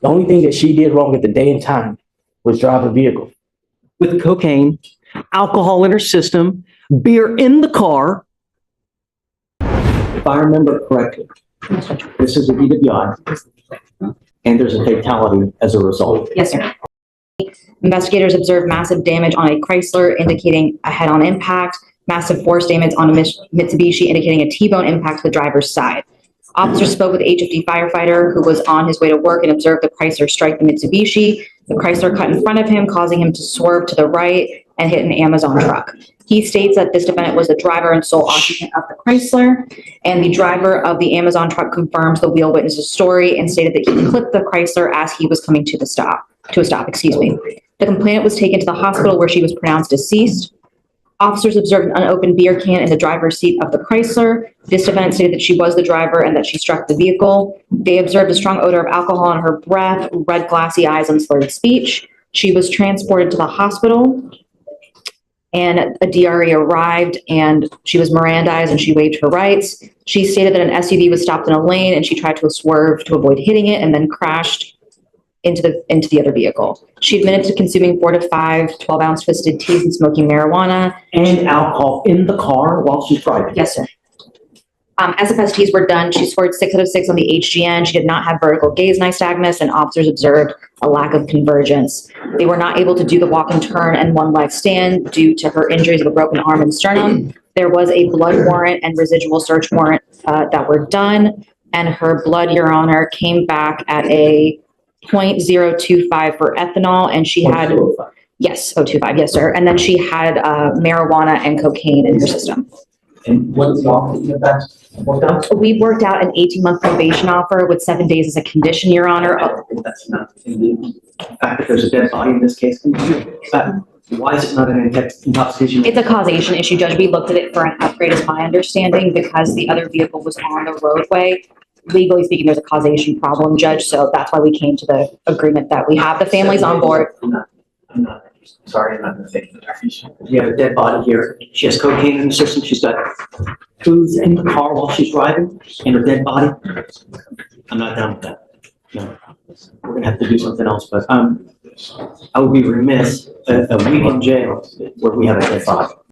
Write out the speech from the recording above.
The only thing that she did wrong at the day and time was drive a vehicle. With cocaine, alcohol in her system, beer in the car. If I remember correctly, this is a DWI, and there's a fatality as a result. Yes, sir. Investigators observed massive damage on a Chrysler, indicating a head-on impact, massive force damage on a Mitsubishi, indicating a T-bone impact to the driver's side. Officers spoke with the HFD firefighter who was on his way to work and observed the Chrysler strike the Mitsubishi. The Chrysler cut in front of him, causing him to swerve to the right and hit an Amazon truck. He states that this defendant was the driver and sole occupant of the Chrysler, and the driver of the Amazon truck confirms the wheel witness's story and stated that he clipped the Chrysler as he was coming to a stop. The complainant was taken to the hospital where she was pronounced deceased. Officers observed an unopened beer can in the driver's seat of the Chrysler. This defendant stated that she was the driver and that she struck the vehicle. They observed a strong odor of alcohol in her breath, red glassy eyes, and slurred speech. She was transported to the hospital, and a DRE arrived, and she was Mirandized and she waived her rights. She stated that an SUV was stopped in a lane and she tried to swerve to avoid hitting it and then crashed into the other vehicle. She admitted to consuming 4 to 5 12-ounce twisted teas and smoking marijuana. And alcohol in the car while she's driving. Yes, sir. As the FSTs were done, she scored 6 out of 6 on the HGN. She did not have vertical gaze nystagmus, and officers observed a lack of convergence. They were not able to do the walk and turn and one leg stand due to her injuries of a broken arm and sternum. There was a blood warrant and residual search warrant that were done, and her blood, Your Honor, came back at a 0.025 for ethanol, and she had, yes, 0.25, yes, sir. And then she had marijuana and cocaine in her system. And what's the offer worked out? We worked out an 18-month probation offer with 7 days as a condition, Your Honor. That's not the fact that there's a dead body in this case. Why is it not an intoxication? It's a causation issue, Judge. We looked at it for an upgrade, is my understanding, because the other vehicle was on the roadway. Legally speaking, there's a causation problem, Judge, so that's why we came to the agreement that we have the families on board. I'm not going to think of it. We have a dead body here. She has cocaine in the system. She's got booze in the car while she's driving, and her dead body. I'm not down with that. No, we're going to have to do something else, but I would be remiss a week in jail where we have a dead body.